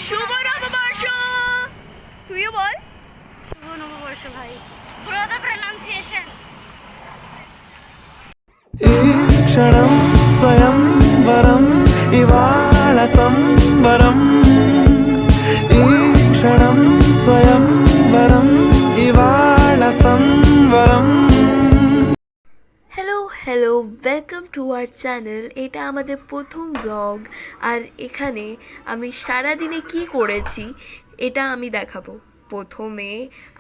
শুভ নববর্ষ। তুইও বল শুভ নববর্ষ ভাই। পুরো তো প্রনাউন্সিয়েশন। క్షణం స్వయంవరం ఇవాళ సంవరం ఈ క్షణం స్వయంవరం ఇవాళ సంవరం। Hello hello, welcome to our channel. এটা আমাদের প্রথম ব্লগ, আর এখানে আমি সারাদিনে কি করেছি এটা আমি দেখাবো। প্রথমে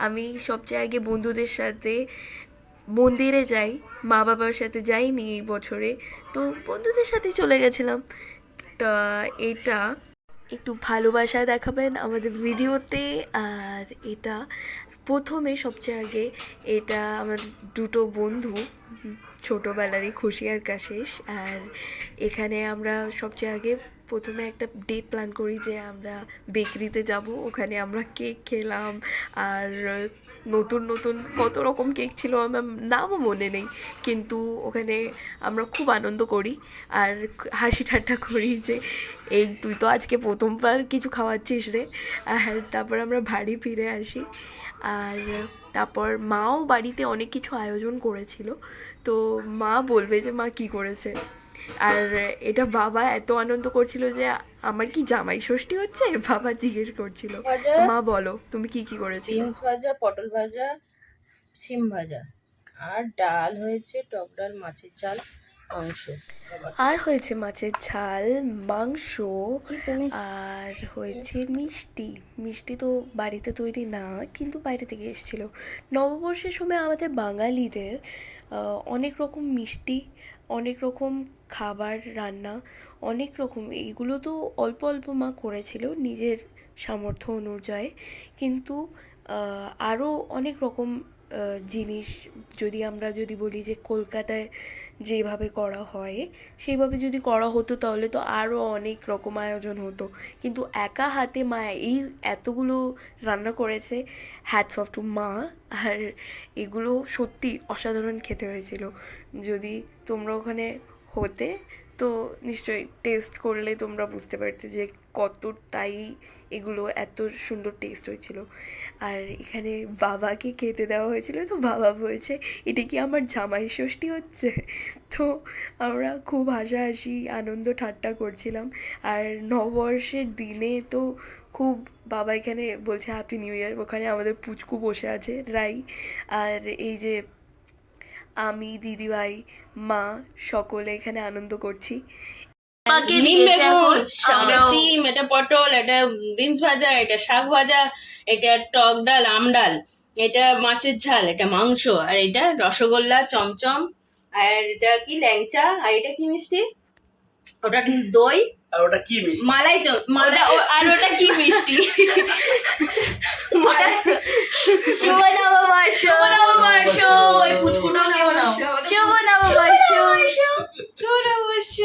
আমি সবচেয়ে আগে বন্ধুদের সাথে মন্দিরে যাই, মা বাবার সাথে যাইনি এই বছরে, তো বন্ধুদের সাথেই চলে গেছিলাম। তা এটা একটু ভালোবাসা দেখাবেন আমাদের ভিডিওতে। আর এটা প্রথমে সবচেয়ে আগে এটা আমার দুটো বন্ধু, ছোটোবেলারই খুশি আর কাশেশ। আর এখানে আমরা সবচেয়ে আগে প্রথমে একটা ডেট প্ল্যান করি যে আমরা বেকারিতে যাব, ওখানে আমরা কেক খেলাম। আর নতুন নতুন কত রকম কেক ছিল, আমার নামও মনে নেই, কিন্তু ওখানে আমরা খুব আনন্দ করি আর হাসি ঠাট্টা করি যে এই তুই তো আজকে প্রথমবার কিছু খাওয়াচ্ছিস রে। আর তারপর আমরা বাড়ি ফিরে আসি। আর তারপর মাও বাড়িতে অনেক কিছু আয়োজন করেছিল, তো মা বলবে যে মা কী করেছে। আর এটা বাবা এত আনন্দ করছিল যে আমার কি জামাই ষষ্ঠী হচ্ছে, বাবা জিজ্ঞেস করছিল। মা বলো তুমি কি কি করেছো? বিনস ভাজা, পটল ভাজা, সিম ভাজা, আর ডাল হয়েছে, টক ডাল, মাছের ঝাল, মাংস। আর হয়েছে মাছের ঝাল, মাংস, আর হয়েছে মিষ্টি। মিষ্টি তো বাড়িতে তৈরি না, কিন্তু বাইরে থেকে এসেছিল। নববর্ষের সময় আমাদের বাঙালিদের অনেক রকম মিষ্টি, অনেক রকম খাবার রান্না, অনেক রকম, এইগুলো তো অল্প অল্প মা করেছিল নিজের সামর্থ্য অনুযায়ী, কিন্তু আরও অনেক রকম জিনিস, যদি বলি যে কলকাতায় যেভাবে করা হয় সেইভাবে যদি করা হতো তাহলে তো আরও অনেক রকম আয়োজন হতো, কিন্তু একা হাতে মা এই এতগুলো রান্না করেছে। হ্যাটস অফ টু মা। আর এগুলো সত্যি অসাধারণ খেতে হয়েছিল। যদি তোমরা ওখানে হতে তো নিশ্চয়ই টেস্ট করলে তোমরা বুঝতে পারতে যে কতটাই এগুলো এত সুন্দর টেস্ট হয়েছিল। আর এখানে বাবাকে খেতে দেওয়া হয়েছিল, তো বাবা বলছে এটা কি আমার জামাই ষষ্ঠী হচ্ছে। তো আমরা খুব হাসাহাসি আনন্দ ঠাট্টা করছিলাম। আর নববর্ষের দিনে তো খুব, বাবা এখানে বলছে হ্যাপি নিউ ইয়ার, ওখানে আমাদের পুচকু বসে আছে রাই। আর এই যে আমি, দিদিভাই, মা, সকলে এখানে আনন্দ করছি। নিম বেগুন, এটা সিম, এটা পটল, এটা বিনস ভাজা, এটা শাক ভাজা, এটা টক ডাল, আমডাল, এটা মাছের ঝাল, এটা মাংস, আর এটা রসগোল্লা, চমচম, আর এটা কি ল্যাংচা, আর এটা কি মিষ্টি, ওটা দই, আর ওটা কি মিষ্টি? মালাই মালাই, আর ওটা কি মিষ্টি? শুভ নববর্ষ। শুভ নববর্ষ। ওই পুচকুটাও নেও না। শুভ নববর্ষ। শুভ নববর্ষ।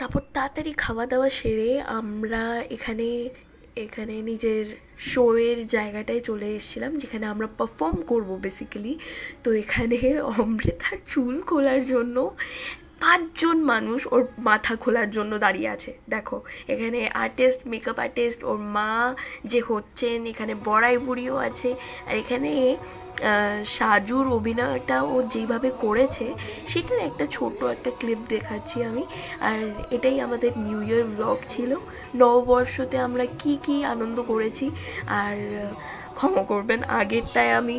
তারপর তাড়াতাড়ি খাওয়া দাওয়া সেরে আমরা এখানে নিজের শোয়ের জায়গাটায় চলে এসেছিলাম, যেখানে আমরা পারফর্ম করব বেসিক্যালি। তো এখানে অমৃতার চুল খোলার জন্য 5 জন মানুষ ওর মাথা খোলার জন্য দাঁড়িয়ে আছে। দেখো এখানে আর্টিস্ট, মেকআপ আর্টিস্ট, ওর মা যে হচ্ছেন, এখানে বড়াই বুড়িও আছে। আর এখানে সাজুর অভিনয়টা ও যেইভাবে করেছে সেটার একটা ছোট একটা ক্লিপ দেখাচ্ছি আমি। আর এটাই আমাদের নিউ ইয়ার ব্লগ ছিল। নববর্ষতে আমরা কি কি আনন্দ করেছি। আর ক্ষমা করবেন, আগেরটায় আমি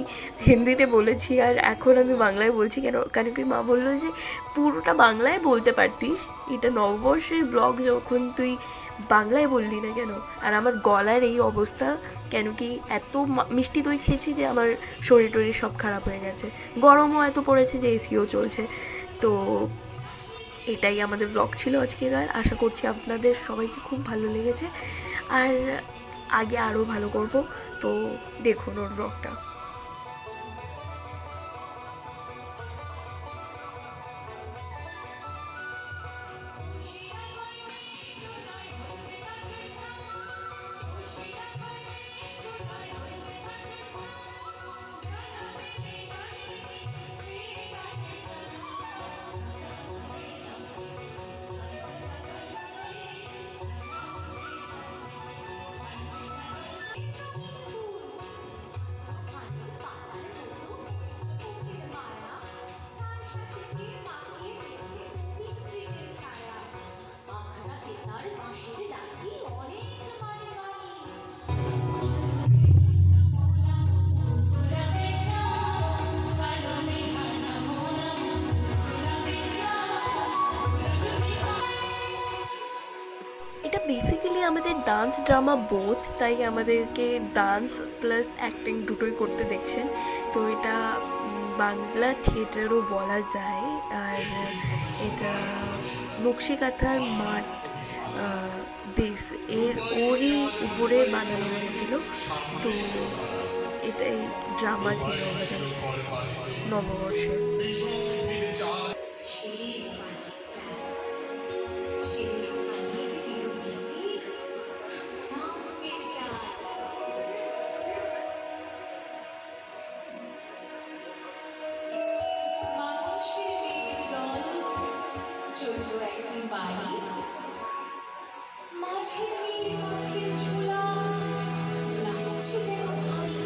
হিন্দিতে বলেছি আর এখন আমি বাংলায় বলছি, কেন কি মা বললো যে পুরোটা বাংলায় বলতে পারতিস, এটা নববর্ষের ব্লগ, যখন তুই বাংলায় বললি না কেন। আর আমার গলার এই অবস্থা কেন কি এত মিষ্টি দই খেয়েছি যে আমার শরীর টরীর সব খারাপ হয়ে গেছে, গরমও এত পড়েছে যে এসিও চলছে। তো এটাই আমাদের ব্লগ ছিল আজকের। আশা করছি আপনাদের সবাইকে খুব ভালো লেগেছে, আর আগে আরও ভালো করব। তো দেখুন ওর ব্লগটা। বেসিক্যালি আমাদের ডান্স ড্রামা বোথ, তাই আমাদেরকে ডান্স প্লাস অ্যাক্টিং দুটোই করতে দেখছেন। তো এটা বাংলা থিয়েটারও বলা যায়। আর এটা নকশিকাঁথার মাঠ বেস ওরই উপরে বানানো হয়েছিল। তো এটাই ড্রামা ছিল আমাদের নববর্ষে। মানুষের মেয়ের দল চলল একদিন বাড়ি, মাঝের মেয়ের কাঁখের ঝোলা লাগছে যেন ভারী,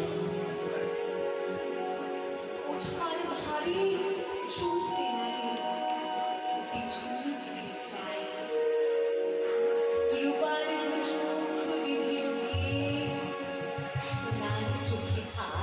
ওঝার ভারে চলতে লাগে, পিছন ফিরে যায়। রূপার দু চোখ বিধির দিয়ে সোনার চোখে হাত,